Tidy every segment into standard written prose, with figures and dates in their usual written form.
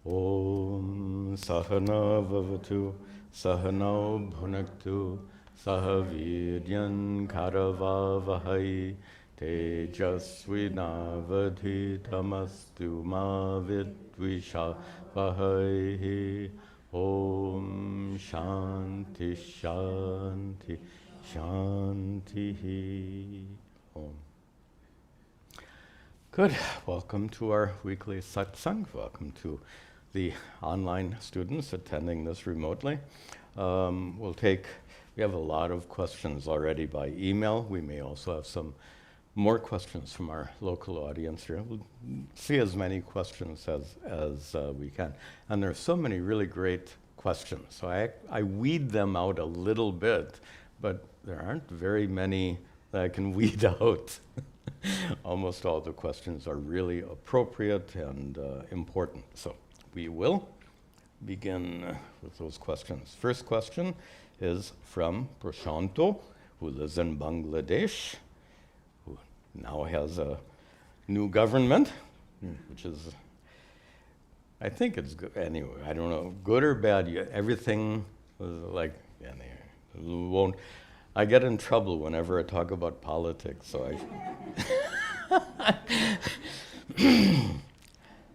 Om Sahana Vavatu Sahano Bhunaktu Sahavidyan Karavavahai Tejasvinavadhitamastu ma vidvishavahai. Om Shanti Shanti Shanti. Om. Good. Welcome to our weekly Satsang. Welcome to the online students attending this remotely. We have a lot of questions already by email. We may also have some more questions from our local audience here. We'll see as many questions as we can. And there's so many really great questions. So I weed them out a little bit, but there aren't very many that I can weed out. Almost all the questions are really appropriate and important. So we will begin with those questions. First question is from Prashanto, who lives in Bangladesh, who now has a new government, which is, I think it's good. Anyway, I don't know, good or bad. Everything was like, won't. I get in trouble whenever I talk about politics, so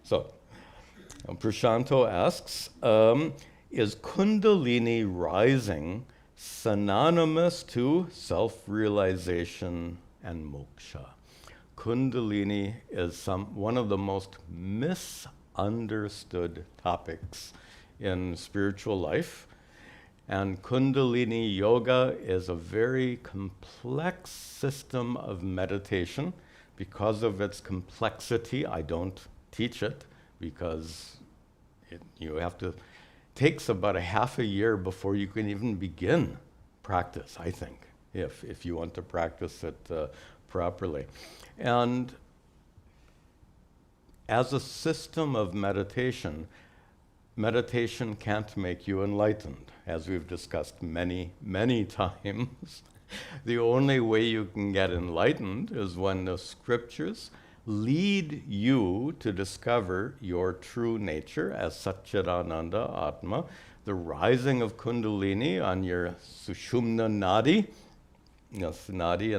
So, Prashanto asks, is kundalini rising synonymous to self-realization and moksha? Kundalini is one of the most misunderstood topics in spiritual life. And Kundalini Yoga is a very complex system of meditation. Because of its complexity, I don't teach it because takes about a half a year before you can even begin practice, I think, if you want to practice it properly. And as a system of meditation can't make you enlightened, as we've discussed many, many times. The only way you can get enlightened is when the scriptures lead you to discover your true nature as Satchidananda Atma, the rising of kundalini on your sushumna nadi, nadi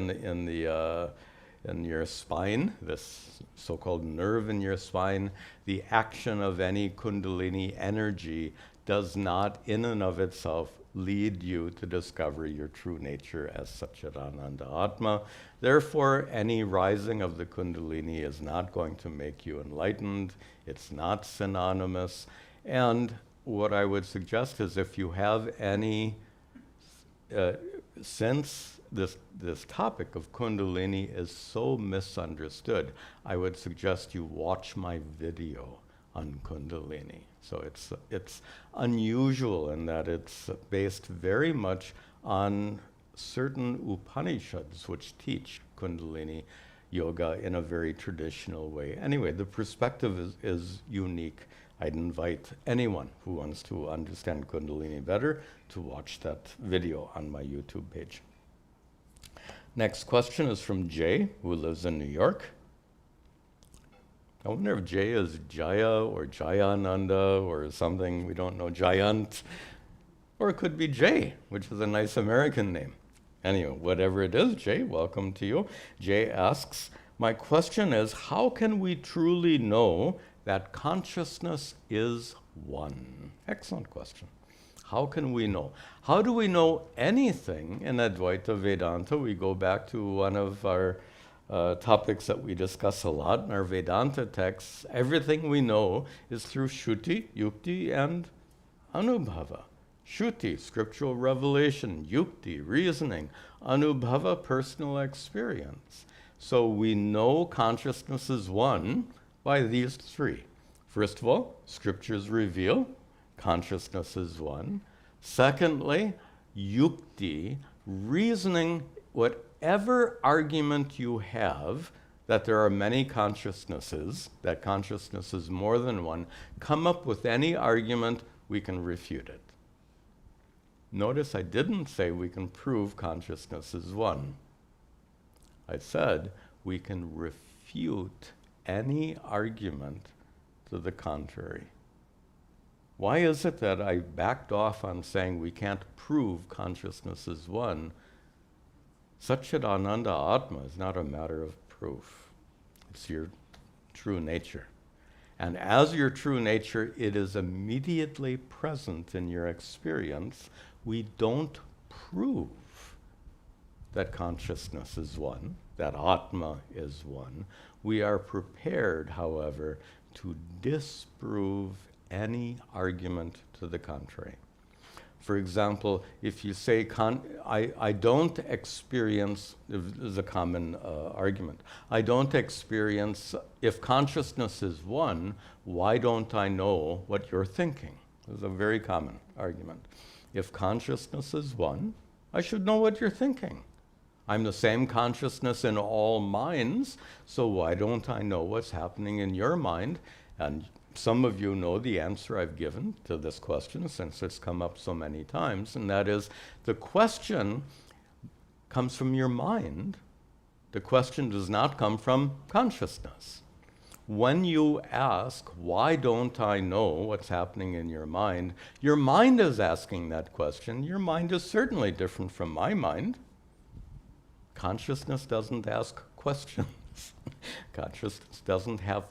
in your spine, this so-called nerve in your spine. The action of any kundalini energy does not in and of itself lead you to discover your true nature as Satchidananda Atma. Therefore, any rising of the kundalini is not going to make you enlightened. It's not synonymous. And what I would suggest is if you have any, since this topic of kundalini is so misunderstood, I would suggest you watch my video on kundalini. So it's unusual in that it's based very much on certain Upanishads which teach kundalini yoga in a very traditional way. Anyway, the perspective is unique. I'd invite anyone who wants to understand kundalini better to watch that video on my YouTube page. Next question is from Jay, who lives in New York. I wonder if Jay is Jaya or Jayananda or something, we don't know, Jayant. Or it could be Jay, which is a nice American name. Anyway, whatever it is, Jay, welcome to you. Jay asks, my question is, how can we truly know that consciousness is one? Excellent question. How can we know? How do we know anything in Advaita Vedanta? We go back to one of our topics that we discuss a lot in our Vedanta texts. Everything we know is through Shruti, Yukti, and Anubhava. Shruti, scriptural revelation. Yukti, reasoning. Anubhava, personal experience. So we know consciousness is one by these three. First of all, scriptures reveal consciousness is one. Secondly, Yukti, reasoning, whatever argument you have that there are many consciousnesses, that consciousness is more than one, come up with any argument, we can refute it. Notice I didn't say we can prove consciousness is one. I said we can refute any argument to the contrary. Why is it that I backed off on saying we can't prove consciousness is one? Satchidananda Atma is not a matter of proof. It's your true nature. And as your true nature, it is immediately present in your experience. We don't prove that consciousness is one, that Atma is one. We are prepared, however, to disprove any argument to the contrary. For example, if you say, I don't experience, this is a common argument, I don't experience, if consciousness is one, why don't I know what you're thinking? This is a very common argument. If consciousness is one, I should know what you're thinking. I'm the same consciousness in all minds, so why don't I know what's happening in your mind? And some of you know the answer I've given to this question since it's come up so many times, and that is the question comes from your mind. The question does not come from consciousness. When you ask, why don't I know what's happening in your mind is asking that question. Your mind is certainly different from my mind. Consciousness doesn't ask questions. Consciousness doesn't have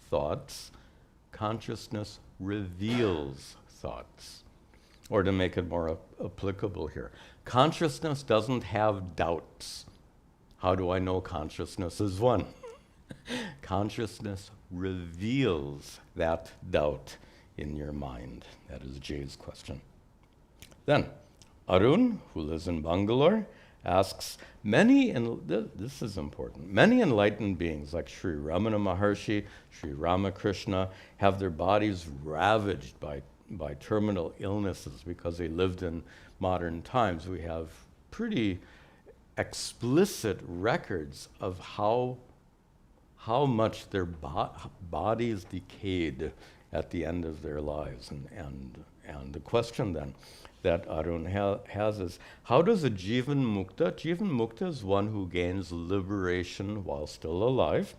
thoughts. Consciousness reveals thoughts. Or to make it more applicable here, consciousness doesn't have doubts. How do I know consciousness is one? Consciousness reveals that doubt in your mind. That is Jay's question. Then, Arun, who lives in Bangalore, asks, this is important, many enlightened beings like Sri Ramana Maharshi, Sri Ramakrishna, have their bodies ravaged by terminal illnesses because they lived in modern times. We have pretty explicit records of how much their bodies decayed at the end of their lives. And the question then that Arun has is, how does a Jivan Mukta is one who gains liberation while still alive.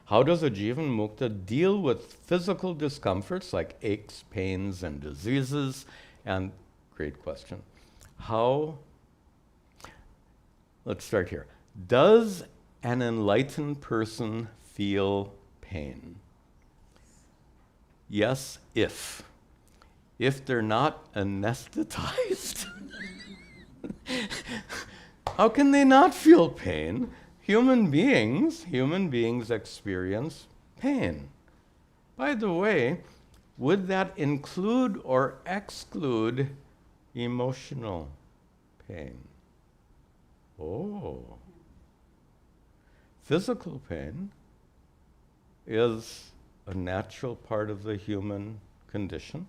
How does a Jivan Mukta deal with physical discomforts like aches, pains, and diseases? And great question. Let's start here. Does an enlightened person feel pain? Yes, if they're not anesthetized. How can they not feel pain? Human beings experience pain. By the way, would that include or exclude emotional pain? Oh. Physical pain is a natural part of the human condition.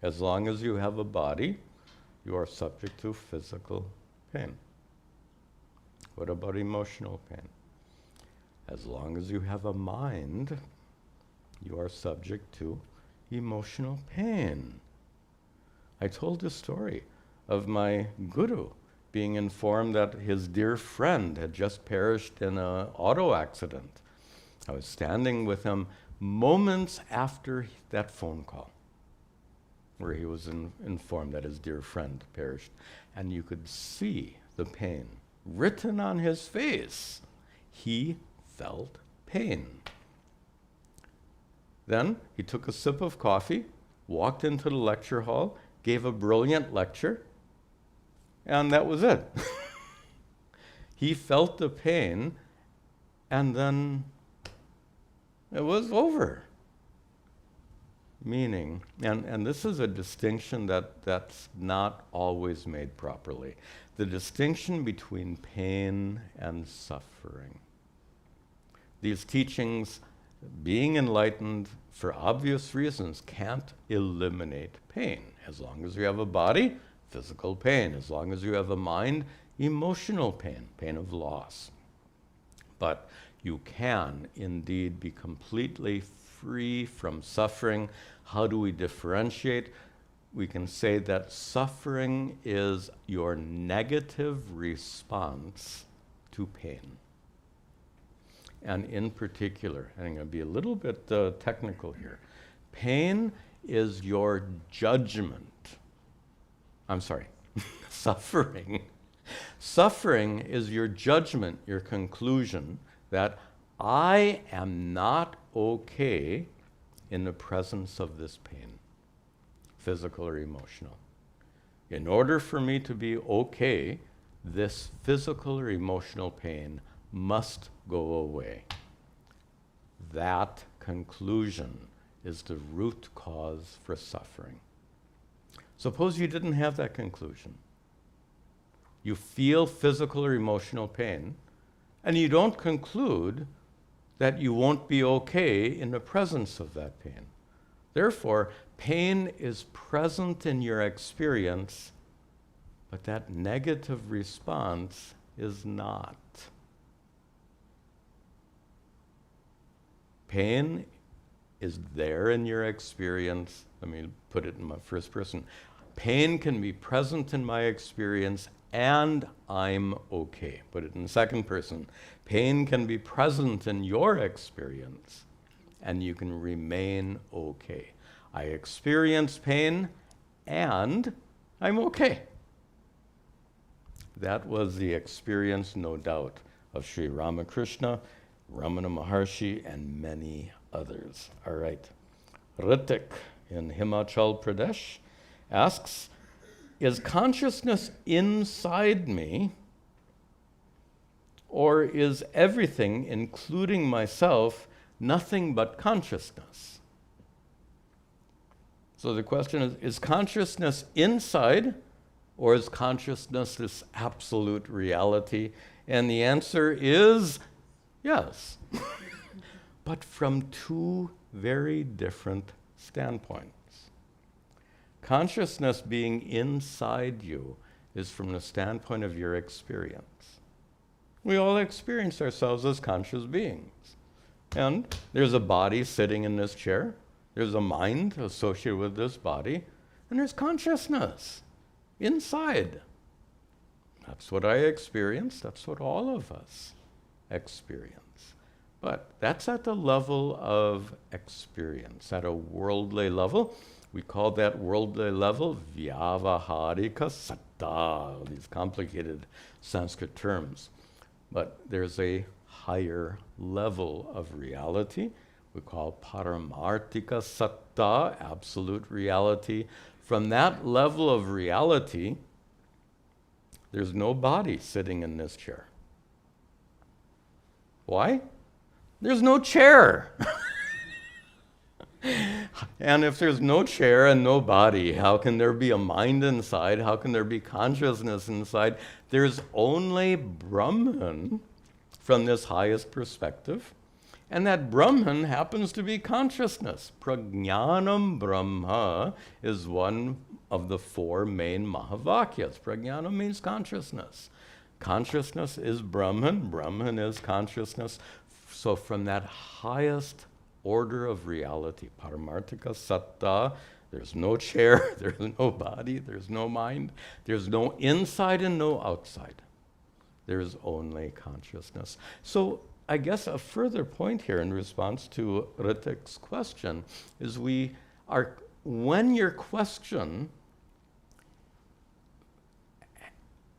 As long as you have a body, you are subject to physical pain. What about emotional pain? As long as you have a mind, you are subject to emotional pain. I told the story of my guru being informed that his dear friend had just perished in an auto accident. I was standing with him moments after that phone call, where he was informed that his dear friend perished. And you could see the pain written on his face. He felt pain. Then he took a sip of coffee, walked into the lecture hall, gave a brilliant lecture, and that was it. He felt the pain, and then it was over. Meaning, and this is a distinction that's not always made properly, the distinction between pain and suffering. These teachings, being enlightened for obvious reasons, can't eliminate pain. As long as you have a body, physical pain. As long as you have a mind, emotional pain, pain of loss. But you can indeed be completely free from suffering. How do we differentiate? We can say that suffering is your negative response to pain. And in particular, and I'm going to be a little bit technical here, Pain is your judgment. I'm sorry, suffering. Suffering is your judgment, your conclusion that I am not okay in the presence of this pain, physical or emotional. In order for me to be okay, this physical or emotional pain must go away. That conclusion is the root cause for suffering. Suppose you didn't have that conclusion. You feel physical or emotional pain, and you don't conclude that you won't be okay in the presence of that pain. Therefore, pain is present in your experience, but that negative response is not. Pain is there in your experience. Let me put it in my first person. Pain can be present in my experience and I'm okay. Put it in the second person. Pain can be present in your experience and you can remain okay. I experience pain and I'm okay. That was the experience, no doubt, of Sri Ramakrishna, Ramana Maharshi, and many others. All right. Ritik in Himachal Pradesh asks, is consciousness inside me, or is everything, including myself, nothing but consciousness? So the question is consciousness inside, or is consciousness this absolute reality? And the answer is yes, but from two very different standpoints. Consciousness being inside you is from the standpoint of your experience. We all experience ourselves as conscious beings. And there's a body sitting in this chair, there's a mind associated with this body, and there's consciousness inside. That's what I experience, that's what all of us experience. But that's at the level of experience, at a worldly level. We call that worldly level vyavaharika satta, these complicated Sanskrit terms. But there's a higher level of reality we call paramartika satta, absolute reality. From that level of reality, there's no body sitting in this chair. Why? There's no chair. And if there's no chair and no body, how can there be a mind inside? How can there be consciousness inside? There's only Brahman from this highest perspective. And that Brahman happens to be consciousness. Prajnanam Brahma is one of the four main Mahavakyas. Prajnanam means consciousness. Consciousness is Brahman. Brahman is consciousness. So from that highest order of reality, paramartika satta, there's no chair, there's no body, there's no mind, there's no inside and no outside. There's only consciousness. So I guess a further point here in response to Ritik's question is when your question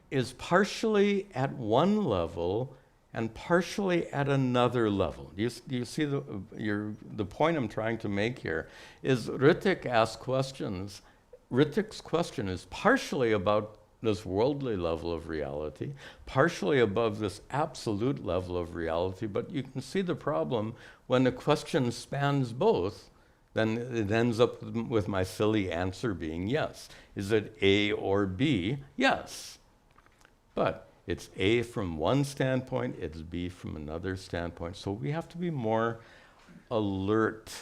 is partially at one level and partially at another level. Do you see the point I'm trying to make here is Ritik asks questions. Ritik's question is partially about this worldly level of reality, partially above this absolute level of reality, but you can see the problem when the question spans both, then it ends up with my silly answer being yes. Is it A or B? Yes. But it's A from one standpoint, it's B from another standpoint. So we have to be more alert,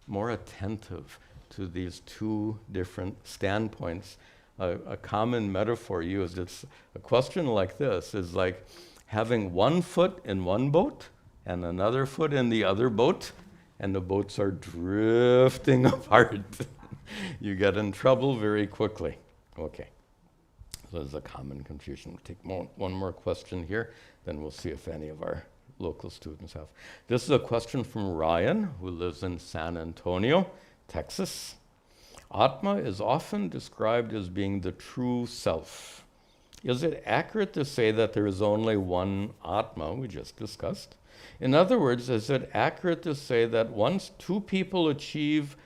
more attentive to these two different standpoints. A common metaphor used, it's a question like this is like having one foot in one boat and another foot in the other boat, and the boats are drifting apart. You get in trouble very quickly. Okay. So there's a common confusion. We'll take one more question here, then we'll see if any of our local students have. This is a question from Ryan, who lives in San Antonio. Texas. Atma is often described as being the true self. Is it accurate to say that there is only one Atma, we just discussed? In other words, is it accurate to say that once two people achieve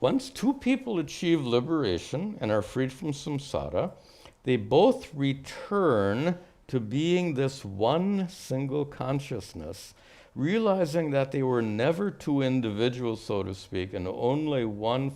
liberation and are freed from samsara, they both return to being this one single consciousness, realizing that they were never two individuals, so to speak, and only one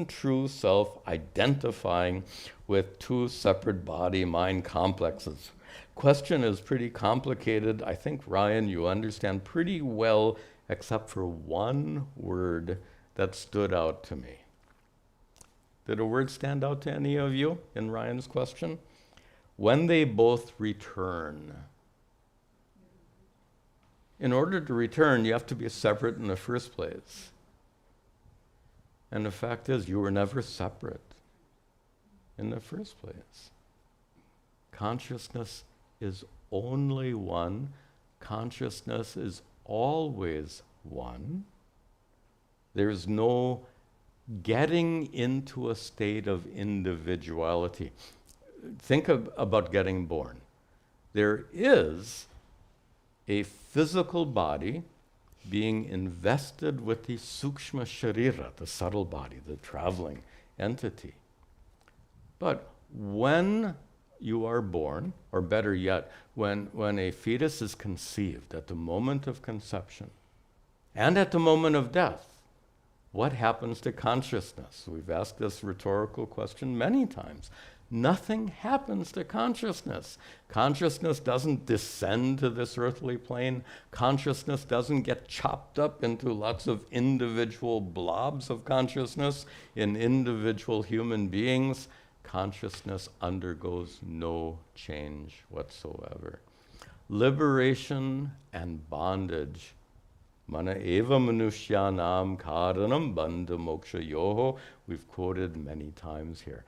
true self identifying with two separate body-mind complexes. Question is pretty complicated. I think, Ryan, you understand pretty well, except for one word that stood out to me. Did a word stand out to any of you in Ryan's question? When they both return. In order to return, you have to be separate in the first place. And the fact is, you were never separate in the first place. Consciousness is only one. Consciousness is always one. There's no getting into a state of individuality. Think about getting born. There is a physical body being invested with the sukshma sharira, the subtle body, the traveling entity. But when you are born, or better yet, when a fetus is conceived at the moment of conception and at the moment of death, what happens to consciousness? We've asked this rhetorical question many times. Nothing happens to consciousness. Consciousness doesn't descend to this earthly plane. Consciousness doesn't get chopped up into lots of individual blobs of consciousness in individual human beings. Consciousness undergoes no change whatsoever. Liberation and bondage. Mana eva manushyanam karanam bandha moksha yoho. We've quoted many times here.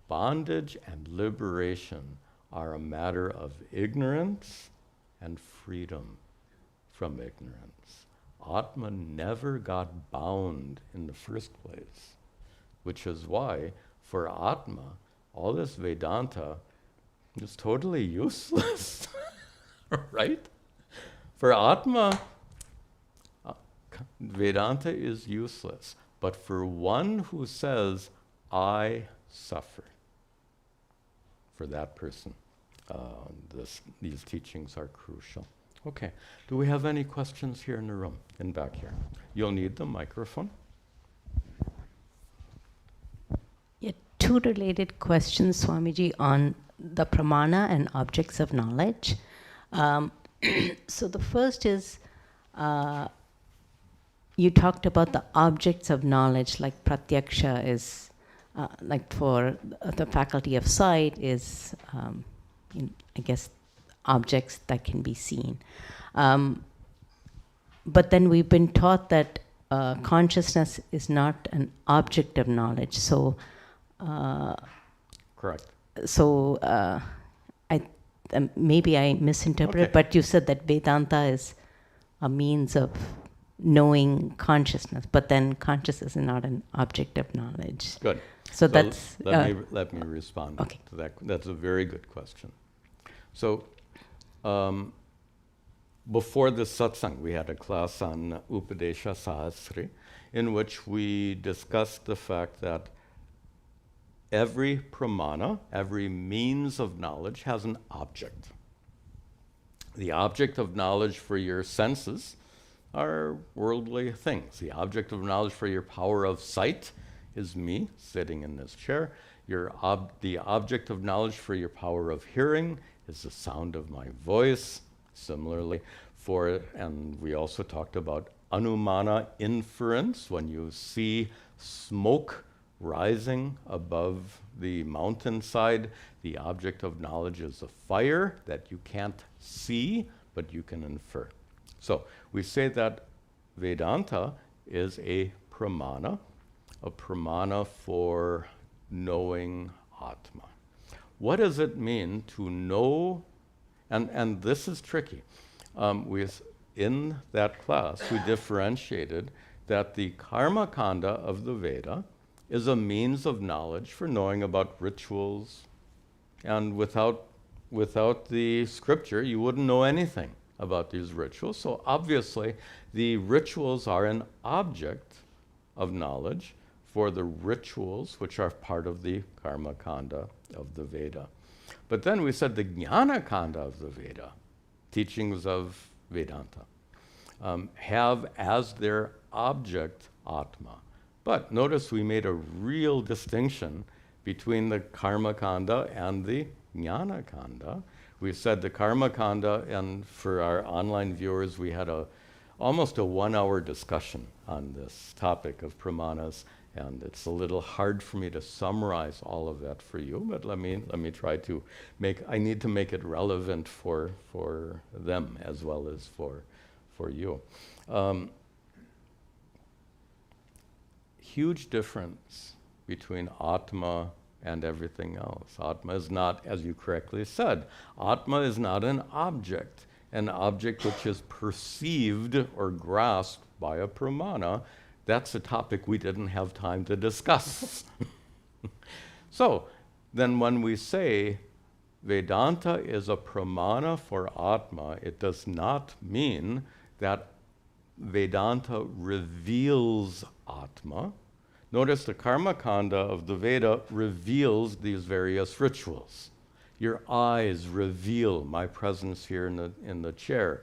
Bondage and liberation are a matter of ignorance and freedom from ignorance. Atma never got bound in the first place, which is why for Atma, all this Vedanta is totally useless, right? For Atma, Vedanta is useless. But for one who says, I suffer, for that person, these teachings are crucial. Okay, do we have any questions here in the room, in back here? You'll need the microphone. Yeah, two related questions, Swamiji, on the pramana and objects of knowledge. So the first is, you talked about the objects of knowledge, like pratyaksha is, like for the faculty of sight is, I guess, objects that can be seen. But then we've been taught that consciousness is not an object of knowledge. So, correct. So maybe I misinterpreted, but you said that Vedanta is a means of knowing consciousness, but then consciousness is not an object of knowledge. Good. So that's... Let me respond to that. That's a very good question. So before the satsang, we had a class on Upadesha Sahasri, in which we discussed the fact that every pramana, every means of knowledge, has an object. The object of knowledge for your senses are worldly things. The object of knowledge for your power of sight is me sitting in this chair. The object of knowledge for your power of hearing is the sound of my voice. Similarly, and we also talked about anumana inference, when you see smoke rising above the mountainside, the object of knowledge is a fire that you can't see, but you can infer. So we say that Vedanta is a pramana for knowing Atma. What does it mean to know? And this is tricky. In that class, we differentiated that the karma kanda of the Veda is a means of knowledge for knowing about rituals, and without the scripture, you wouldn't know anything about these rituals. So obviously, the rituals are an object of knowledge for the rituals which are part of the karma kanda of the Veda. But then we said the jnana kanda of the Veda, teachings of Vedanta, have as their object Atma. But notice we made a real distinction between the karma kanda and the jnana kanda. We said the karma kanda, and for our online viewers, we had almost a 1-hour discussion on this topic of pramanas, and it's a little hard for me to summarize all of that for you, but let me try to I need to make it relevant for them as well as for you. Huge difference between Atma and everything else. Atma is not, as you correctly said, Atma is not an object which is perceived or grasped by a pramana. That's a topic we didn't have time to discuss. So, then when we say Vedanta is a pramana for Atma, it does not mean that Vedanta reveals Atma. Notice the karma kanda of the Veda reveals these various rituals. Your eyes reveal my presence here in the chair.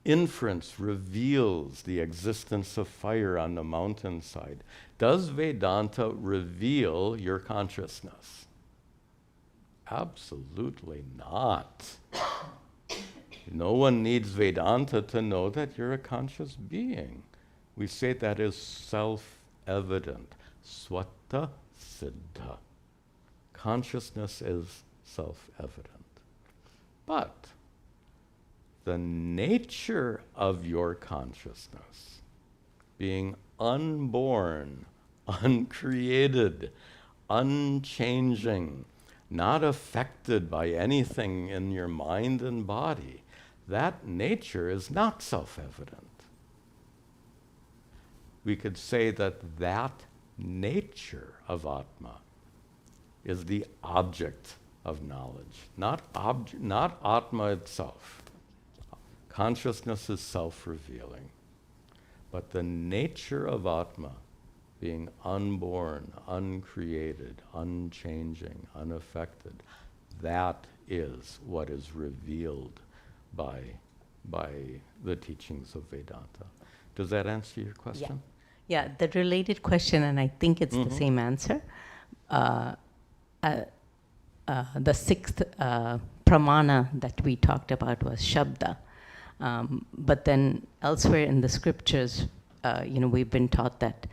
Inference reveals the existence of fire on the mountainside. Does Vedanta reveal your consciousness? Absolutely not. No one needs Vedanta to know that you're a conscious being. We say that is self-evident. Swata siddha. Consciousness is self-evident. But the nature of your consciousness, being unborn, uncreated, unchanging, not affected by anything in your mind and body, that nature is not self-evident. We could say that that nature of Atma is the object of knowledge, not Atma itself. Consciousness is self-revealing. But the nature of Atma, being unborn, uncreated, unchanging, unaffected, that is what is revealed by the teachings of Vedanta. Does that answer your question? Yeah, the related question, and I think it's the same answer. The sixth pramana that we talked about was Shabda. But then elsewhere in the scriptures, we've been taught that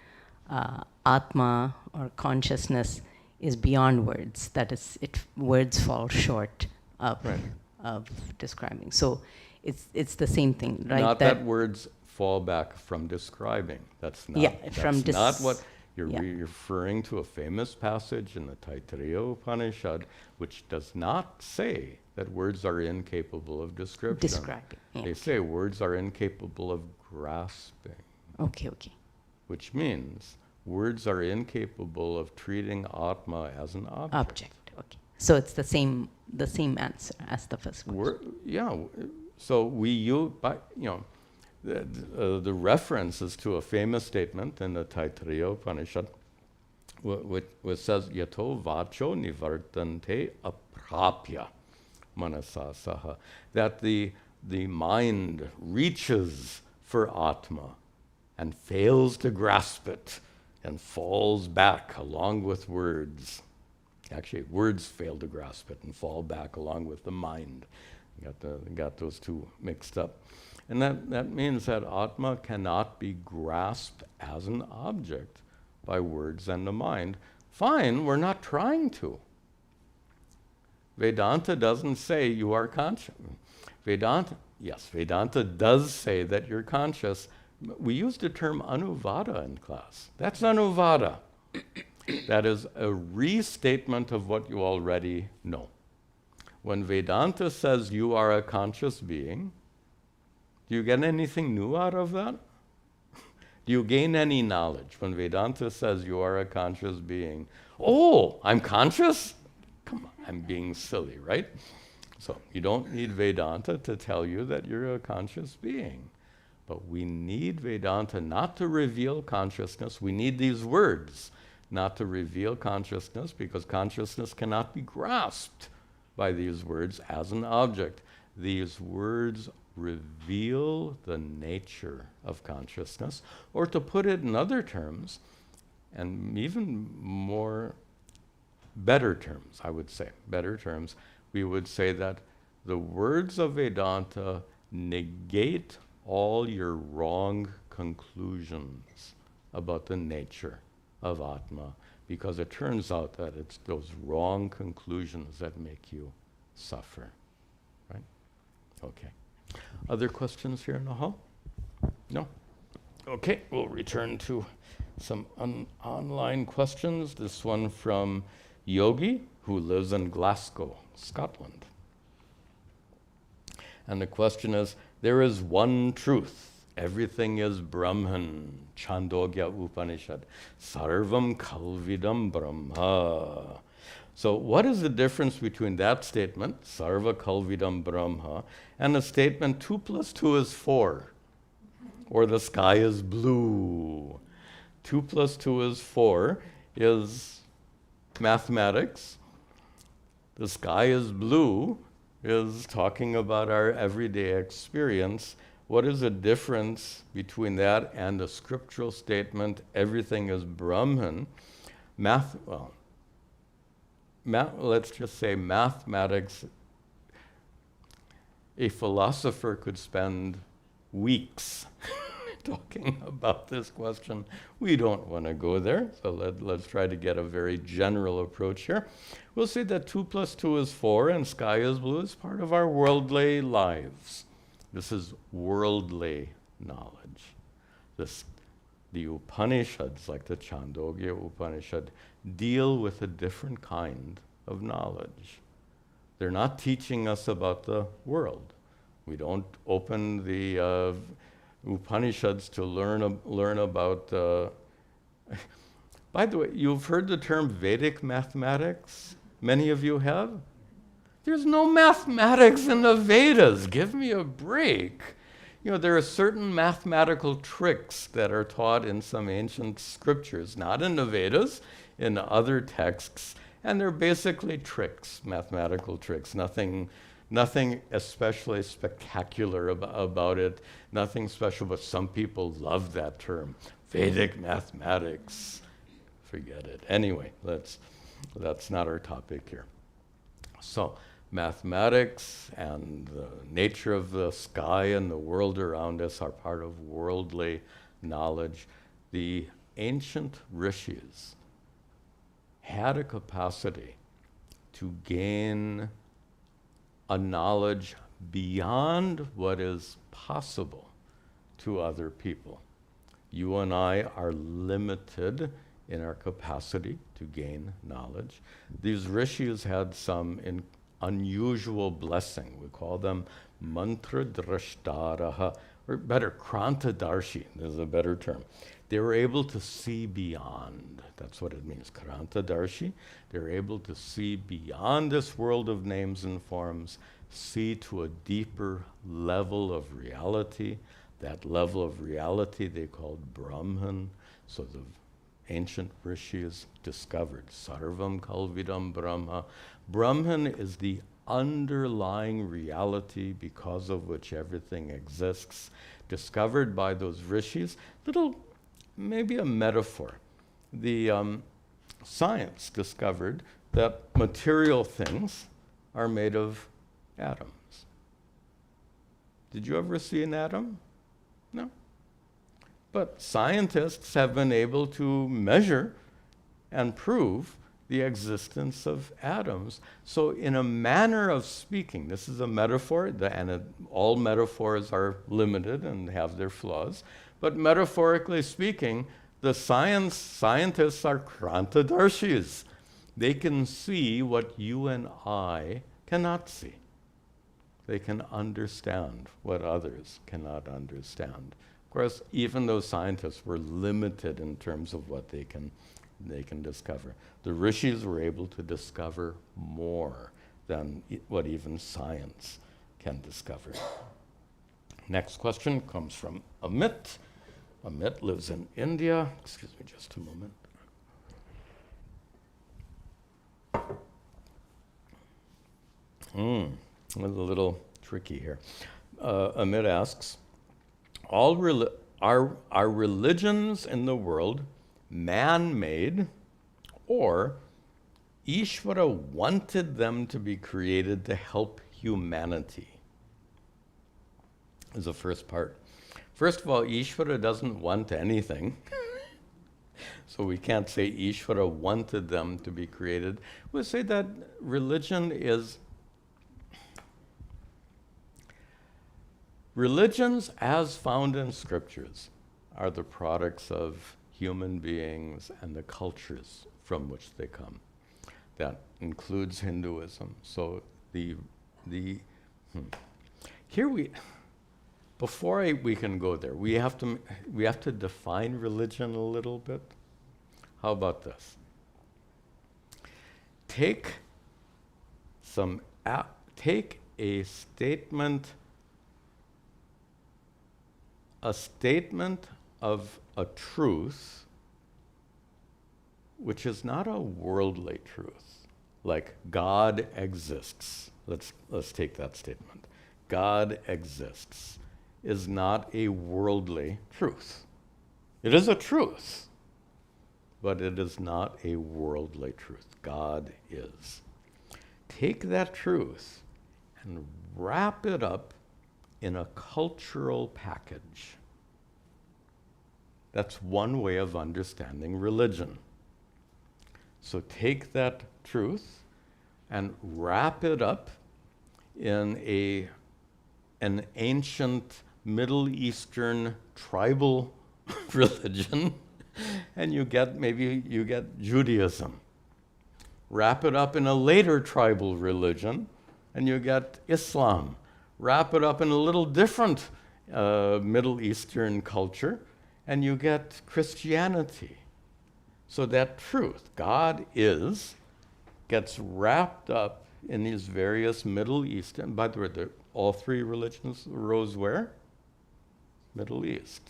Atma or consciousness is beyond words. That is, words fall short of describing. So it's the same thing, right? Not that words fall back from describing. That's not what you're referring to. A famous passage in the Taittiriya Upanishad, which does not say that words are incapable of description. They say words are incapable of grasping. Okay. Which means words are incapable of treating Atma as an object. Okay. So it's the same answer as the first question. So we use, the reference is to a famous statement in the Taittiriya Upanishad, which says, Yato vacho nivartante aprapya manasa saha, that the mind reaches for Atma and fails to grasp it and falls back along with words. Actually, words fail to grasp it and fall back along with the mind. Got those two mixed up. And that means that Atma cannot be grasped as an object by words and the mind. Fine, we're not trying to. Vedanta doesn't say you are conscious. Vedanta does say that you're conscious. We used the term anuvada in class. That's anuvada. That is a restatement of what you already know. When Vedanta says you are a conscious being, do you get anything new out of that? Do you gain any knowledge? When Vedanta says you are a conscious being, oh, I'm conscious? Come on, I'm being silly, right? So you don't need Vedanta to tell you that you're a conscious being. But we need Vedanta not to reveal consciousness. We need these words not to reveal consciousness, because consciousness cannot be grasped by these words as an object. These words reveal the nature of consciousness, or to put it in other terms, and even more better terms, I would say, better terms, we would say that the words of Vedanta negate all your wrong conclusions about the nature of Atma, because it turns out that it's those wrong conclusions that make you suffer, right? Okay. Other questions here in the hall? No? Okay, we'll return to some online questions. This one from Yogi, who lives in Glasgow, Scotland. And the question is, there is one truth. Everything is Brahman. Chandogya Upanishad. Sarvam khalvidam brahma. So what is the difference between that statement, sarva khalvidam brahma, and the statement 2 + 2 is 4, or the sky is blue? 2 + 2 is 4 is mathematics. The sky is blue is talking about our everyday experience. What is the difference between that and the scriptural statement, everything is Brahman? Let's just say mathematics, a philosopher could spend weeks talking about this question. We don't want to go there, so let's try to get a very general approach here. We'll say that 2 + 2 is 4 and sky is blue is part of our worldly lives. This is worldly knowledge. The Upanishads, like the Chandogya Upanishad, deal with a different kind of knowledge. They're not teaching us about the world. We don't open the Upanishads to learn about... By the way, you've heard the term Vedic mathematics? Many of you have? There's no mathematics in the Vedas. Give me a break. You know, there are certain mathematical tricks that are taught in some ancient scriptures, not in the Vedas, in other texts, and they're basically tricks, mathematical tricks, nothing especially spectacular about it, nothing special, but some people love that term, Vedic mathematics. Forget it. Anyway, that's not our topic here. So, mathematics and the nature of the sky and the world around us are part of worldly knowledge. The ancient rishis had a capacity to gain a knowledge beyond what is possible to other people. You and I are limited in our capacity to gain knowledge. These rishis had some unusual blessing. We call them mantra drashtaraha, or better, krantadarshi is a better term. They were able to see beyond. That's what it means, krantadarshi. They're able to see beyond this world of names and forms, see to a deeper level of reality. That level of reality they called Brahman. So the ancient rishis discovered sarvam khalvidam brahma. Brahman is the underlying reality because of which everything exists, discovered by those rishis. Maybe a metaphor. The science discovered that material things are made of atoms. Did you ever see an atom? No. But scientists have been able to measure and prove the existence of atoms. So in a manner of speaking, this is a metaphor, all metaphors are limited and have their flaws, but metaphorically speaking, the scientists are krantadarshis. They can see what you and I cannot see. They can understand what others cannot understand. course, even those scientists were limited in terms of what they can discover. The rishis were able to discover more than what even science can discover. Next question comes from Amit. Amit lives in India. Excuse me just a moment. It's a little tricky here. Amit asks, are religions in the world man-made, or Ishvara wanted them to be created to help humanity? Is the first part. First of all, Ishvara doesn't want anything. So we can't say Ishvara wanted them to be created. We'll say that religions as found in scriptures are the products of human beings and the cultures from which they come. That includes Hinduism. So before we can go there, we have to define religion a little bit. How about this? Take a statement of a truth which is not a worldly truth, like God exists. Let's take that statement. God exists is not a worldly truth. It is a truth, but it is not a worldly truth. God is. Take that truth and wrap it up in a cultural package. That's one way of understanding religion. So take that truth and wrap it up in an ancient Middle Eastern tribal religion, and you get Judaism. Wrap it up in a later tribal religion, and you get Islam. Wrap it up in a little different Middle Eastern culture, and you get Christianity. So that truth, God is, gets wrapped up in these various Middle Eastern, by the way, all three religions arose where? Middle East.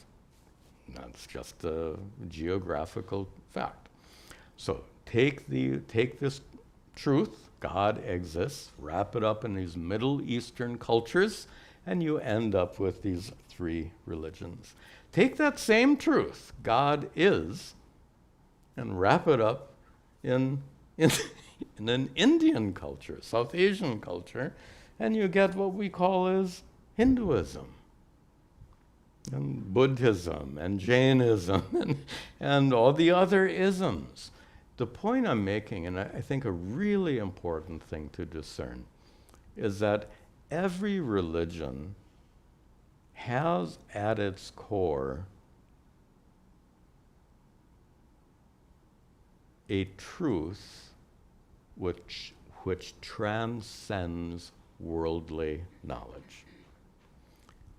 That's just a geographical fact. So take this truth, God exists, wrap it up in these Middle Eastern cultures, and you end up with these three religions. Take that same truth, God is, and wrap it up in an Indian culture, South Asian culture, and you get what we call as Hinduism, and Buddhism, and Jainism, and all the other isms. The point I'm making, and I think a really important thing to discern, is that every religion has at its core a truth which transcends worldly knowledge.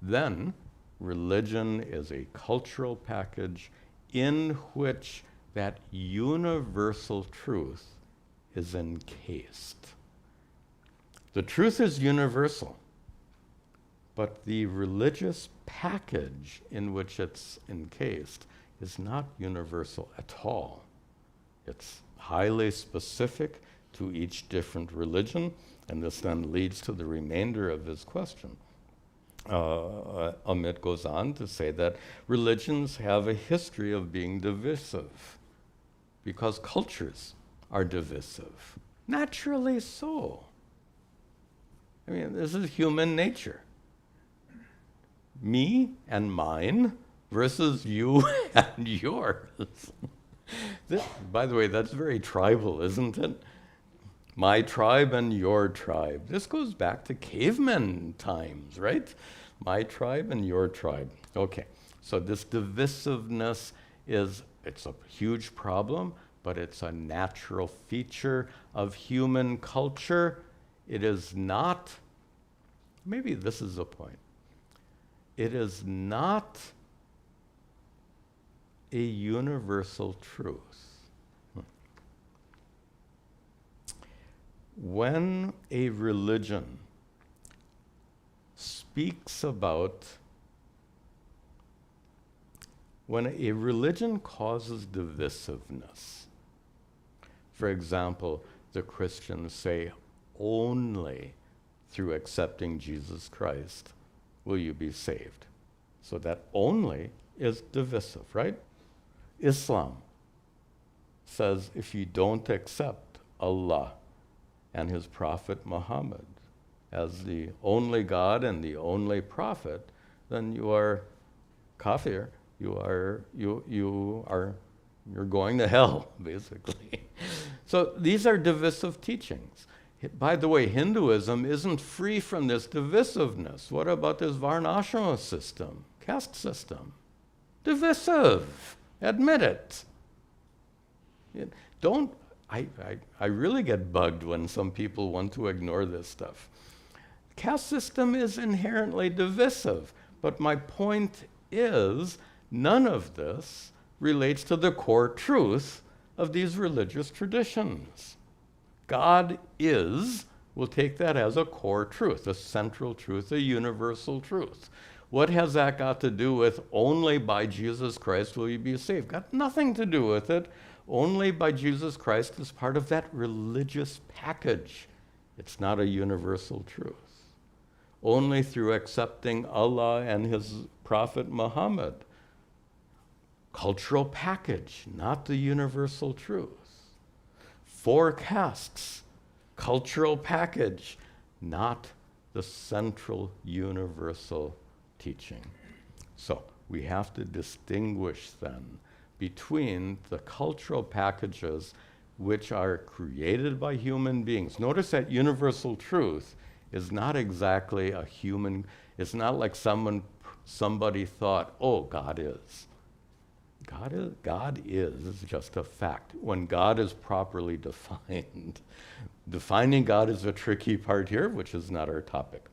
Then, religion is a cultural package in which that universal truth is encased. The truth is universal, but the religious package in which it's encased is not universal at all. It's highly specific to each different religion, and this then leads to the remainder of his question. Amit goes on to say that religions have a history of being divisive because cultures are divisive. Naturally so. I mean, this is human nature. Me and mine versus you and yours. By the way, that's very tribal, isn't it? My tribe and your tribe. This goes back to caveman times, right? My tribe and your tribe. Okay, so this divisiveness it's a huge problem, but it's a natural feature of human culture. It is not, maybe this is the point. It is not a universal truth. When a religion speaks about, when a religion causes divisiveness, for example, the Christians say, only through accepting Jesus Christ will you be saved. So that only is divisive, right? Islam says if you don't accept Allah and his prophet Muhammad as the only God and the only prophet, then you are kafir. You're going to hell, basically. So these are divisive teachings. By the way, Hinduism isn't free from this divisiveness. What about this varnashrama system, caste system? Divisive. Admit it. I really get bugged when some people want to ignore this stuff. Caste system is inherently divisive, but my point is none of this relates to the core truth of these religious traditions. God is, we'll take that as a core truth, a central truth, a universal truth. What has that got to do with only by Jesus Christ will you be saved? Got nothing to do with it. Only by Jesus Christ is part of that religious package. It's not a universal truth. Only through accepting Allah and his prophet Muhammad. Cultural package, not the universal truth. 4 castes, cultural package, not the central universal teaching. So we have to distinguish then between the cultural packages which are created by human beings. Notice that universal truth is not exactly a human, it's not like somebody thought, oh, God is. God is just a fact. When God is properly defined, defining God is a tricky part here, which is not our topic.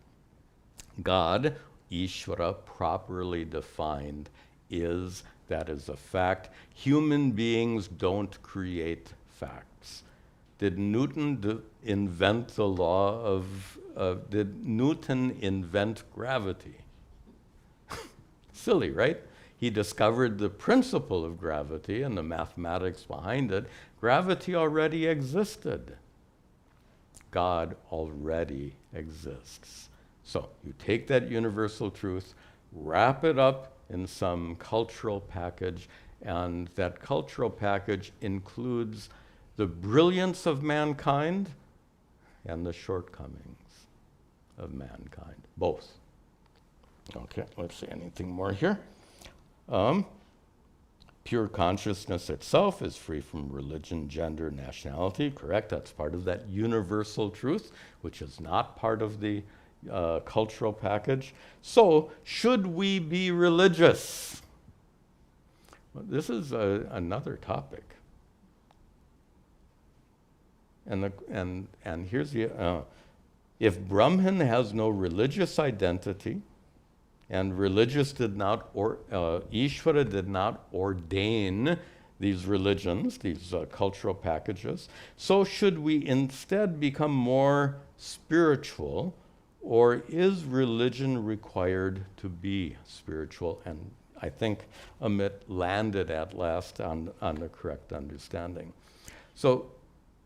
God, Ishvara, properly defined, that is a fact. Human beings don't create facts. Did Newton invent the law of, did Newton invent gravity? Silly, right? He discovered the principle of gravity and the mathematics behind it. Gravity already existed. God already exists. So you take that universal truth, wrap it up in some cultural package, and that cultural package includes the brilliance of mankind and the shortcomings of mankind, both. Okay, let's see, anything more here? Pure consciousness itself is free from religion, gender, nationality, correct? That's part of that universal truth, which is not part of the cultural package. So, should we be religious? Well, this is another topic. And here's the, if Brahman has no religious identity, and religious did not, Ishvara did not ordain these religions, these cultural packages. So should we instead become more spiritual, or is religion required to be spiritual? And I think Amit landed at last on the correct understanding. So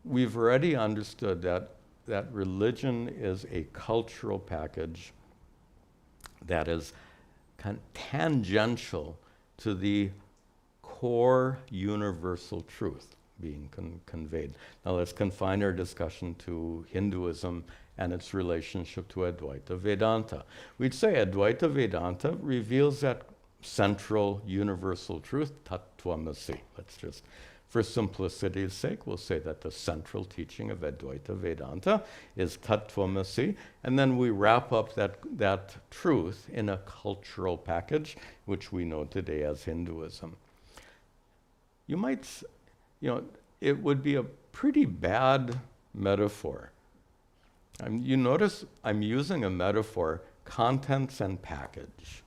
we've already understood that religion is a cultural package that is tangential to the core universal truth being conveyed. Now let's confine our discussion to Hinduism and its relationship to Advaita Vedanta. We'd say Advaita Vedanta reveals that central universal truth, Tattvamasi. Let's just, for simplicity's sake, we'll say that the central teaching of Advaita Vedanta is Tattvamasi, and then we wrap up that truth in a cultural package, which we know today as Hinduism. You might, it would be a pretty bad metaphor. You notice I'm using a metaphor, contents and package.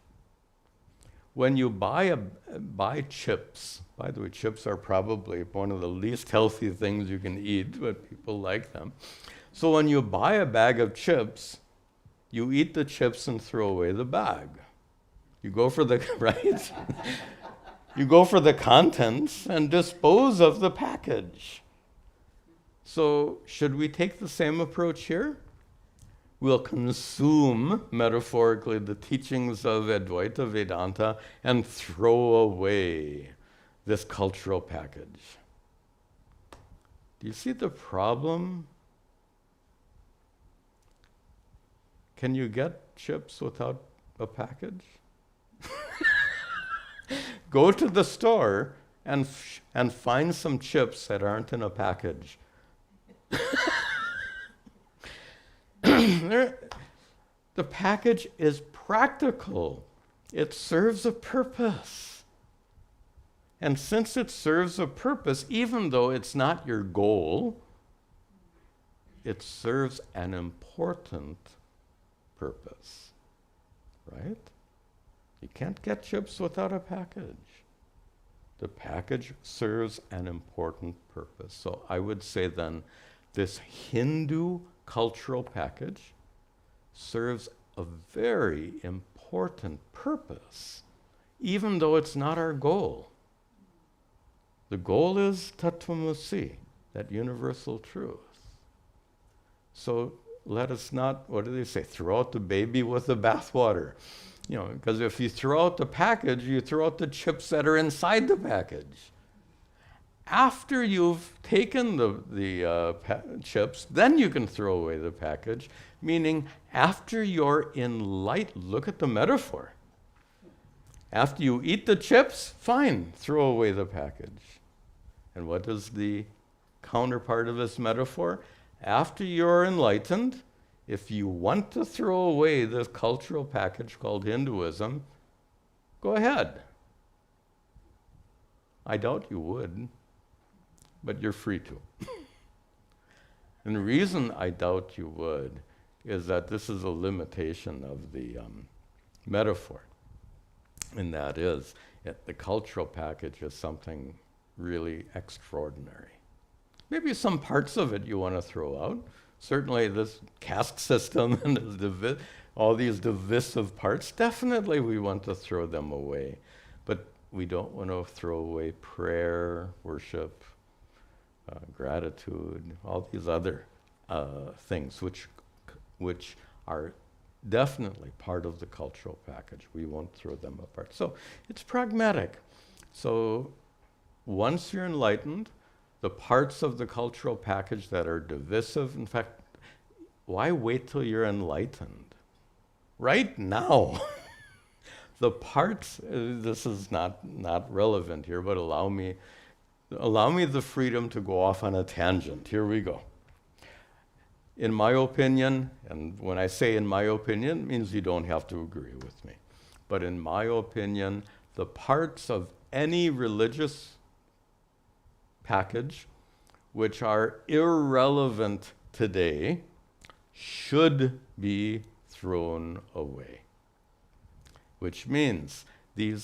when you buy chips, by the way, chips are probably one of the least healthy things you can eat, but people like them. So when you buy a bag of chips, you eat the chips and throw away the bag. You go for the, right? You go for the contents and dispose of the package. So should we take the same approach here? We'll consume, metaphorically, the teachings of Advaita Vedanta and throw away this cultural package. Do you see the problem? Can you get chips without a package? Go to the store and find some chips that aren't in a package. The package is practical. It serves a purpose. And since it serves a purpose, even though it's not your goal, it serves an important purpose, right? You can't get chips without a package. The package serves an important purpose. So I would say then, this Hindu cultural package serves a very important purpose, even though it's not our goal. The goal is Tattvamasi, that universal truth. So let us not, what do they say, throw out the baby with the bathwater. You know, because if you throw out the package, you throw out the chips that are inside the package. After you've taken the chips, then you can throw away the package, meaning after you're enlightened. Look at the metaphor. After you eat the chips, fine, throw away the package. And what is the counterpart of this metaphor? After you're enlightened, if you want to throw away this cultural package called Hinduism, go ahead. I doubt you would, but you're free to. And the reason I doubt you would is that this is a limitation of the metaphor. And that is, the cultural package is something really extraordinary. Maybe some parts of it you want to throw out. Certainly this caste system and all these divisive parts, definitely we want to throw them away. But we don't want to throw away prayer, worship, gratitude, all these other things which are definitely part of the cultural package. We won't throw them apart. So it's pragmatic. So once you're enlightened, the parts of the cultural package that are divisive, in fact, why wait till you're enlightened? Right now. The parts, this is not relevant here, but allow me the freedom to go off on a tangent. Here we go. In my opinion, and when I say in my opinion, it means you don't have to agree with me. But in my opinion, the parts of any religious package which are irrelevant today should be thrown away. Which means the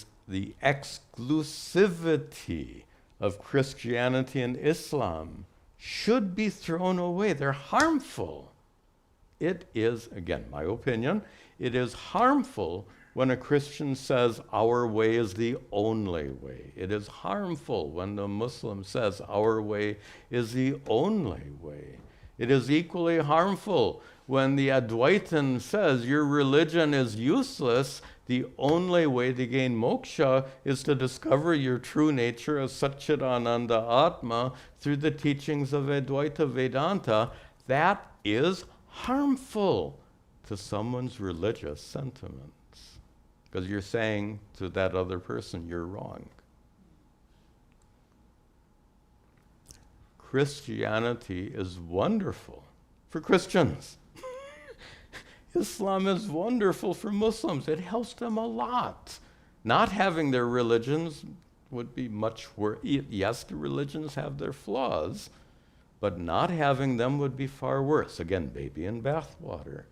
exclusivity of Christianity and Islam should be thrown away. They're harmful. It is, again, my opinion, it is harmful when a Christian says our way is the only way. It is harmful when the Muslim says our way is the only way. It is equally harmful when the Advaitin says your religion is useless. The only way to gain moksha is to discover your true nature as Satchidananda Atma through the teachings of Advaita Vedanta. That is harmful to someone's religious sentiments. Because you're saying to that other person, you're wrong. Christianity is wonderful for Christians. Islam is wonderful for Muslims. It helps them a lot. Not having their religions would be much worse. Yes, the religions have their flaws, but not having them would be far worse. Again, baby in bathwater.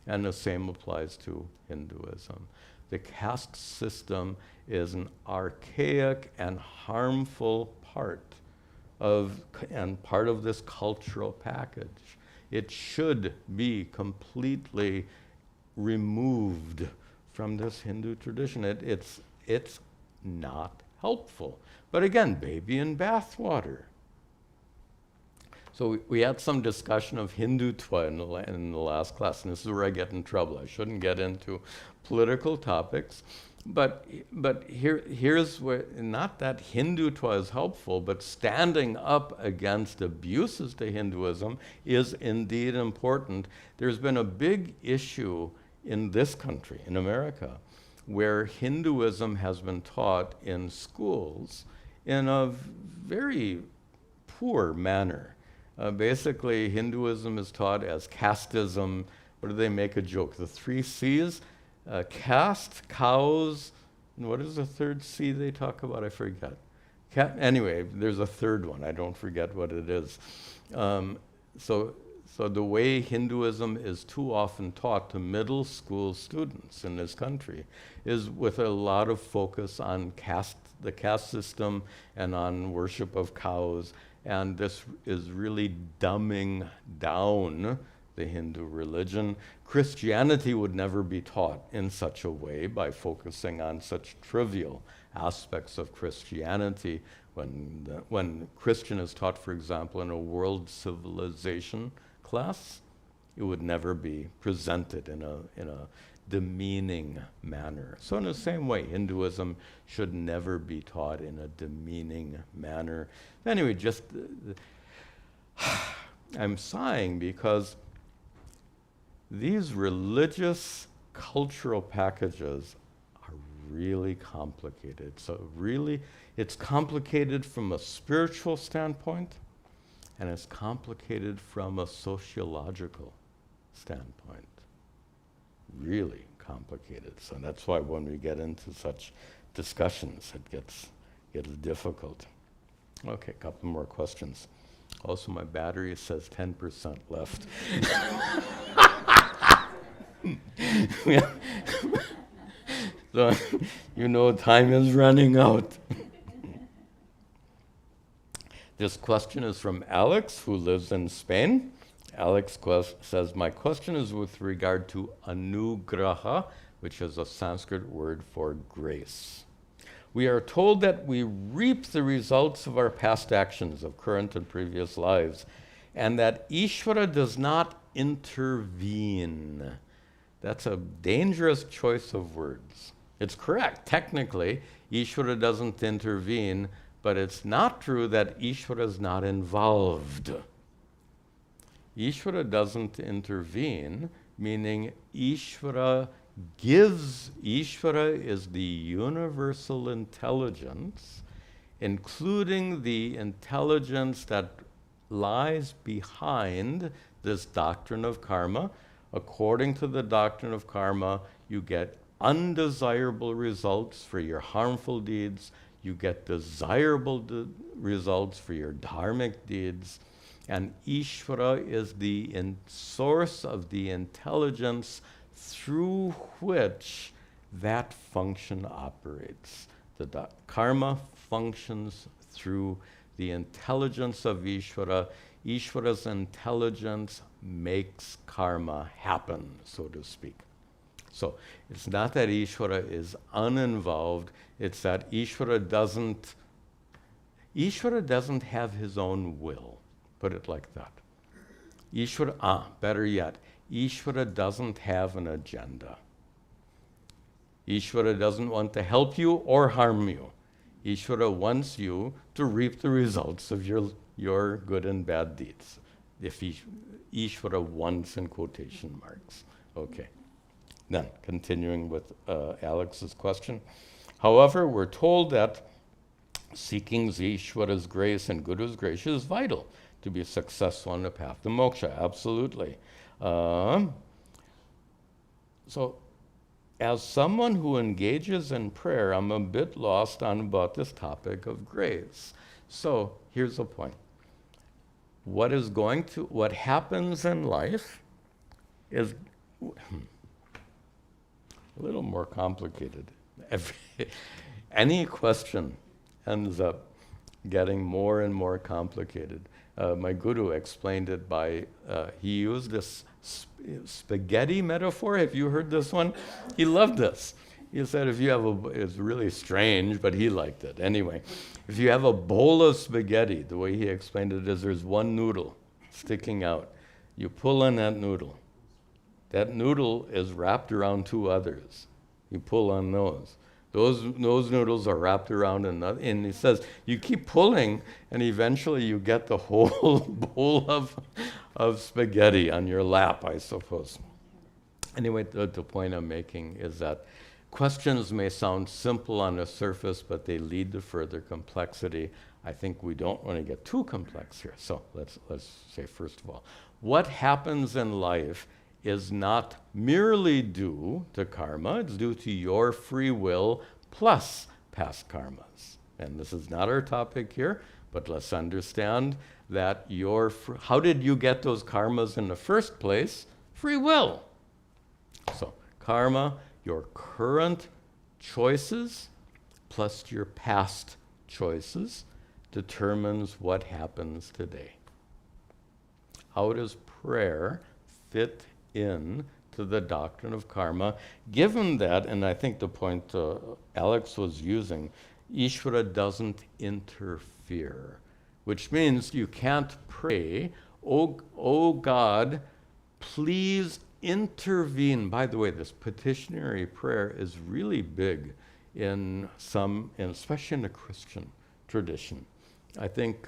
And the same applies to Hinduism. The caste system is an archaic and harmful part of this cultural package. It should be completely removed from this Hindu tradition. It's not helpful. But again, baby in bathwater. So we had some discussion of Hindutva in the last class, and this is where I get in trouble. I shouldn't get into political topics, but here's where, not that Hindutva is helpful, but standing up against abuses to Hinduism is indeed important. There's been a big issue in this country, in America, where Hinduism has been taught in schools in a very poor manner. Basically, Hinduism is taught as casteism. What do they make a joke? The 3 C's? Caste, cows, and what is the third C they talk about? I forget. Anyway, there's a third one. I don't forget what it is. So the way Hinduism is too often taught to middle school students in this country is with a lot of focus on the caste system and on worship of cows. And this is really dumbing down the Hindu religion. Christianity would never be taught in such a way by focusing on such trivial aspects of Christianity. When Christian is taught, for example, in a world civilization class, it would never be presented in a demeaning manner. So in the same way, Hinduism should never be taught in a demeaning manner. Anyway, I'm sighing because these religious cultural packages are really complicated. So really, it's complicated from a spiritual standpoint, and it's complicated from a sociological standpoint. Really complicated. So that's why when we get into such discussions, it gets difficult. Okay, a couple more questions. Also, my battery says 10% left. So, time is running out. This question is from Alex, who lives in Spain. Alex says, my question is with regard to anugraha, which is a Sanskrit word for grace. We are told that we reap the results of our past actions of current and previous lives, and that Ishvara does not intervene. That's a dangerous choice of words. It's correct. Technically, Ishvara doesn't intervene, but it's not true that Ishvara is not involved. Ishvara doesn't intervene, meaning Ishvara is the universal intelligence, including the intelligence that lies behind this doctrine of karma. According to the doctrine of karma, you get undesirable results for your harmful deeds, you get desirable results for your dharmic deeds, and Ishvara is the source of the intelligence through which that function operates. The karma functions through the intelligence of Ishvara. Ishvara's intelligence makes karma happen, so to speak. So it's not that Ishvara is uninvolved, it's that Ishvara doesn't have his own will. Put it like that. Better yet, Ishvara doesn't have an agenda. Ishvara doesn't want to help you or harm you. Ishvara wants you to reap the results of your good and bad deeds. If Ishvara wants in quotation marks. Okay. Then, continuing with Alex's question. However, we're told that seeking Ishvara's grace and Guru's grace is vital to be successful on the path to moksha. Absolutely. So, as someone who engages in prayer, I'm a bit lost about this topic of grace. So, here's the point. What happens in life is a little more complicated. Any question ends up getting more and more complicated. My guru explained it by, he used this spaghetti metaphor. Have you heard this one? He loved this. He said if you have it's really strange, but he liked it. Anyway, if you have a bowl of spaghetti, the way he explained it is there's one noodle sticking out. You pull on that noodle. That noodle is wrapped around two others. You pull on those. Those noodles are wrapped around another. And he says, you keep pulling, and eventually you get the whole bowl of spaghetti on your lap, I suppose. Anyway, the point I'm making is that questions may sound simple on the surface, but they lead to further complexity. I think we don't want to get too complex here. So let's say, first of all, what happens in life is not merely due to karma, it's due to your free will plus past karmas. And this is not our topic here, but let's understand that how did you get those karmas in the first place? Free will. So karma, your current choices plus your past choices determines what happens today. How does prayer fit in to the doctrine of karma, given that, and I think the point Alex was using, Ishvara doesn't interfere, which means you can't pray, oh God, please intervene. By the way, this petitionary prayer is really big in especially in the Christian tradition. I think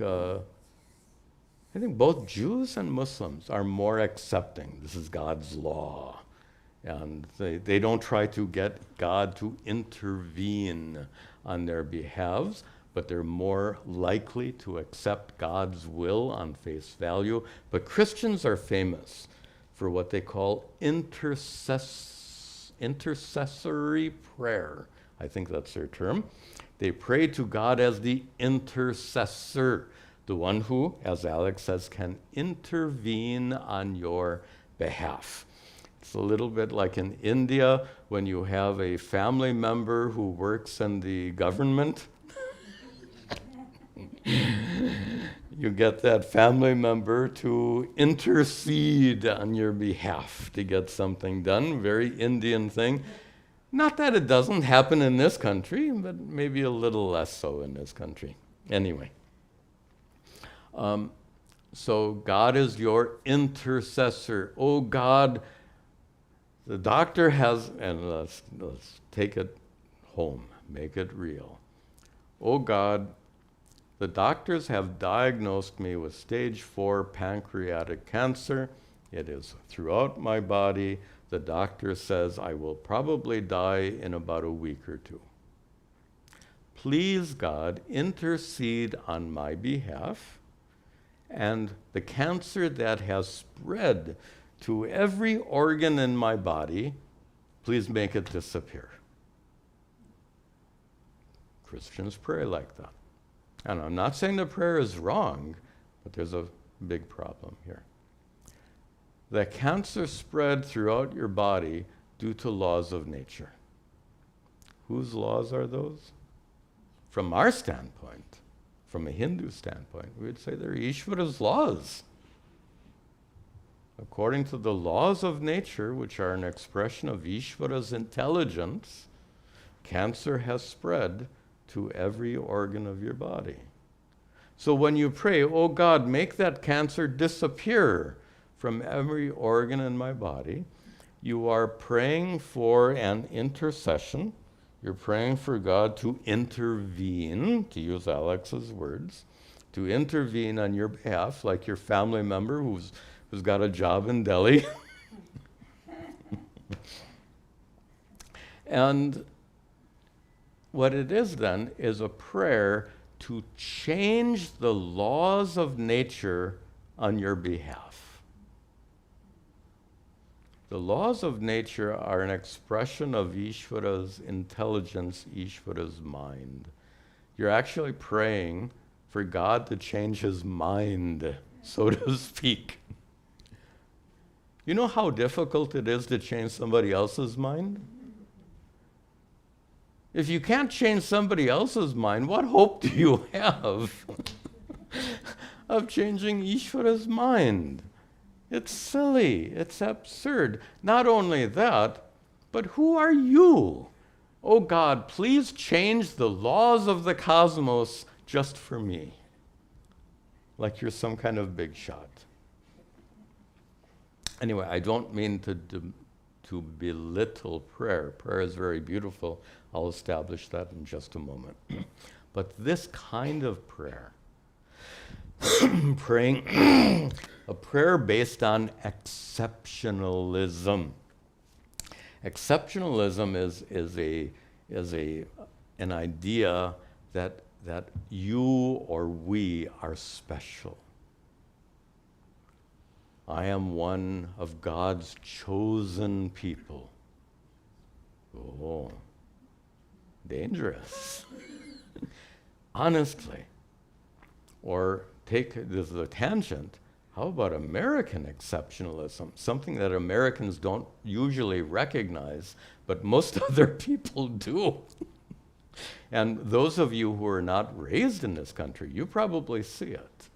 both Jews and Muslims are more accepting. This is God's law. And they don't try to get God to intervene on their behalves, but they're more likely to accept God's will on face value. But Christians are famous for what they call intercessory prayer. I think that's their term. They pray to God as the intercessor, the one who, as Alex says, can intervene on your behalf. It's a little bit like in India when you have a family member who works in the government. You get that family member to intercede on your behalf to get something done. Very Indian thing. Not that it doesn't happen in this country, but maybe a little less so in this country. Anyway. So God is your intercessor. Oh God, the doctor has, and let's take it home, make it real. Oh God, the doctors have diagnosed me with stage 4 pancreatic cancer. It is throughout my body. The doctor says I will probably die in about a week or two. Please, God, intercede on my behalf, and the cancer that has spread to every organ in my body, please make it disappear. Christians pray like that. And I'm not saying the prayer is wrong, but there's a big problem here. The cancer spread throughout your body due to laws of nature. Whose laws are those? From our standpoint, from a Hindu standpoint, we would say they're Ishvara's laws. According to the laws of nature, which are an expression of Ishvara's intelligence, cancer has spread to every organ of your body. So when you pray, oh God, make that cancer disappear from every organ in my body, you are praying for an intercession. You're praying for God to intervene, to use Alex's words, to intervene on your behalf, like your family member who's got a job in Delhi. And what it is then is a prayer to change the laws of nature on your behalf. The laws of nature are an expression of Ishvara's intelligence, Ishvara's mind. You're actually praying for God to change his mind, so to speak. You know how difficult it is to change somebody else's mind? If you can't change somebody else's mind, what hope do you have of changing Ishvara's mind? It's silly. It's absurd. Not only that, but who are you? Oh God, please change the laws of the cosmos just for me. Like you're some kind of big shot. Anyway, I don't mean to belittle prayer. Prayer is very beautiful. I'll establish that in just a moment. But this kind of prayer, praying a prayer based on exceptionalism. Exceptionalism is an idea that you or we are special. I am one of God's chosen people. Oh, dangerous. Honestly. Or take this as a tangent. How about American exceptionalism? Something that Americans don't usually recognize, but most other people do. And those of you who are not raised in this country, you probably see it.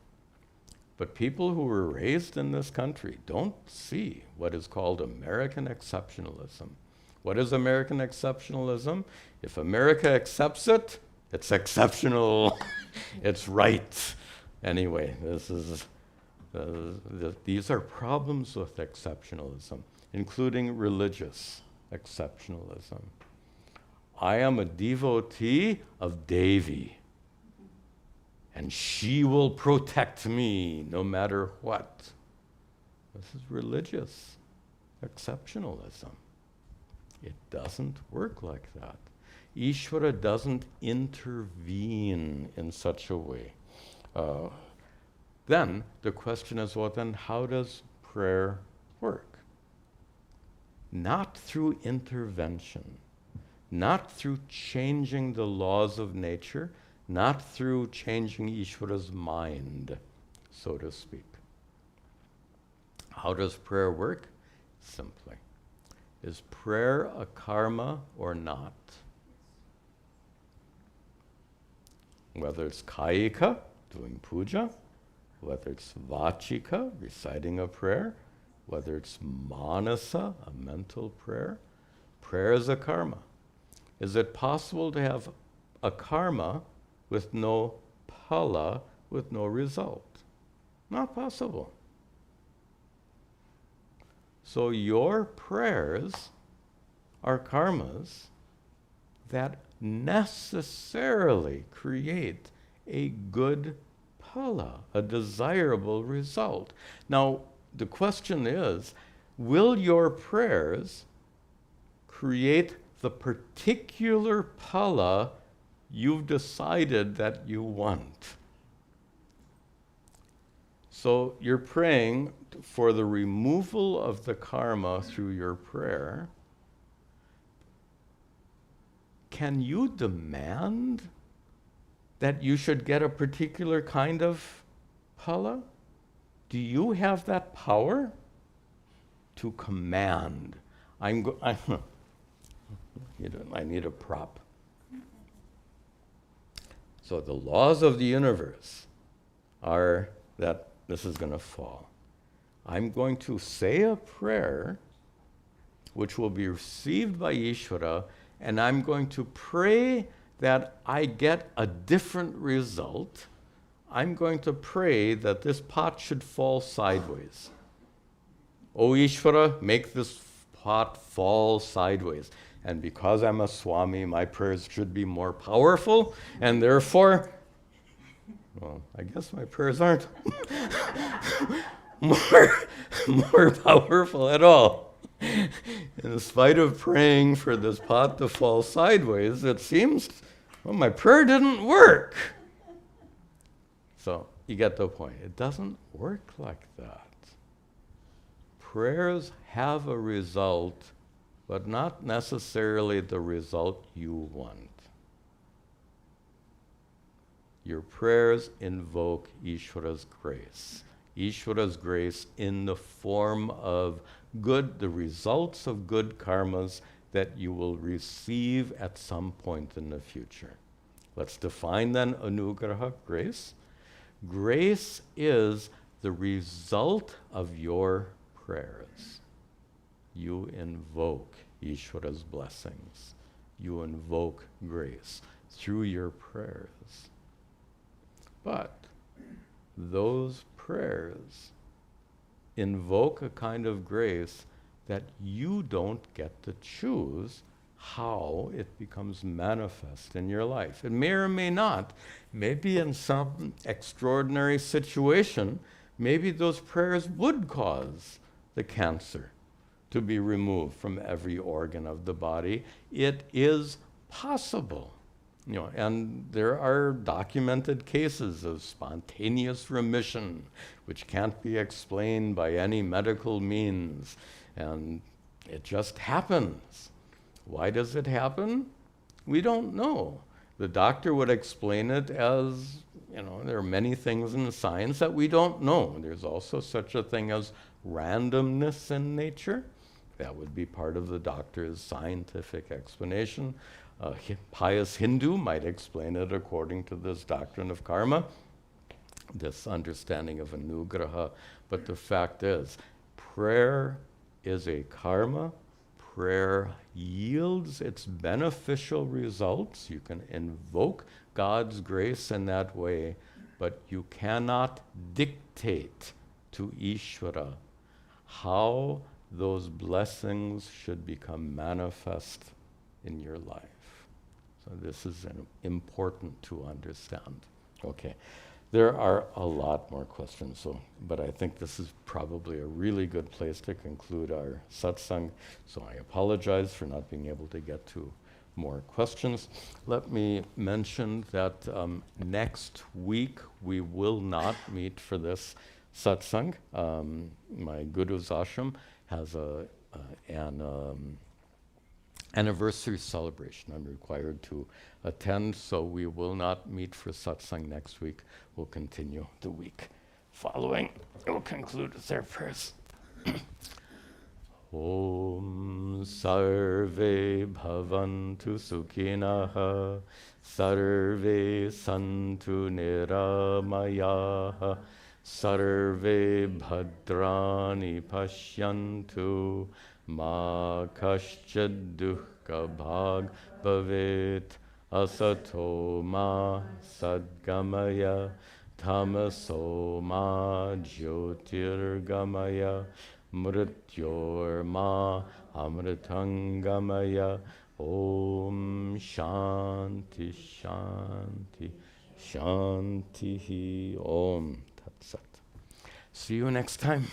But people who were raised in this country don't see what is called American exceptionalism. What is American exceptionalism? If America accepts it, it's exceptional. It's right. Anyway, these are problems with exceptionalism, including religious exceptionalism. I am a devotee of Devi, and she will protect me no matter what. This is religious exceptionalism. It doesn't work like that. Ishvara doesn't intervene in such a way. Then the question is, well, then how does prayer work? Not through intervention, not through changing the laws of nature, not through changing Ishvara's mind, so to speak. How does prayer work? Simply. Is prayer a karma or not? Whether it's kayika, doing puja, whether it's vachika, reciting a prayer, whether it's manasa, a mental prayer, prayer is a karma. Is it possible to have a karma with no phala, with no result? Not possible. So your prayers are karmas that necessarily create a good phala, a desirable result. Now, the question is, will your prayers create the particular phala you've decided that you want? So you're praying for the removal of the karma through your prayer. Can you demand that you should get a particular kind of phala? Do you have that power to command? I need a prop. So the laws of the universe are that this is going to fall. I'm going to say a prayer which will be received by Ishvara, and I'm going to pray that I get a different result. I'm going to pray that this pot should fall sideways. O Ishvara, make this pot fall sideways. And because I'm a Swami, my prayers should be more powerful, and therefore, well, I guess my prayers aren't more powerful at all. In spite of praying for this pot to fall sideways, it seems, well, my prayer didn't work. So you get the point. It doesn't work like that. Prayers have a result, but not necessarily the result you want. Your prayers invoke Ishvara's grace. Ishvara's grace in the form of the results of good karmas that you will receive at some point in the future. Let's define then anugraha, grace. Grace is the result of your prayers. You invoke Ishvara's blessings. You invoke grace through your prayers. But those prayers invoke a kind of grace that you don't get to choose how it becomes manifest in your life. It may or may not. Maybe in some extraordinary situation, maybe those prayers would cause the cancer to be removed from every organ of the body. It is possible. And there are documented cases of spontaneous remission, which can't be explained by any medical means. And it just happens. Why does it happen? We don't know. The doctor would explain it as, there are many things in science that we don't know. There's also such a thing as randomness in nature. That would be part of the doctor's scientific explanation. A pious Hindu might explain it according to this doctrine of karma, this understanding of anugraha. But the fact is, prayer is a karma. Prayer yields its beneficial results. You can invoke God's grace in that way, but you cannot dictate to Ishvara how those blessings should become manifest in your life. So this is important to understand. Okay. There are a lot more questions, but I think this is probably a really good place to conclude our satsang. So I apologize for not being able to get to more questions. Let me mention that next week we will not meet for this satsang. My Guru's ashram has an anniversary celebration I'm required to attend, so we will not meet for satsang next week. We'll continue the week following. We'll conclude with our prayers. Om sarve bhavantu sukhinah, sarve santu niramayaha, sarve bhadrani pashyantu, ma kaschid dukkha bhag bhavet, asato ma sadgamaya, tamaso ma jyotirgamaya, mrityor ma amritangamaya. Om shanti shanti shanti. Om tat sat. See you next time.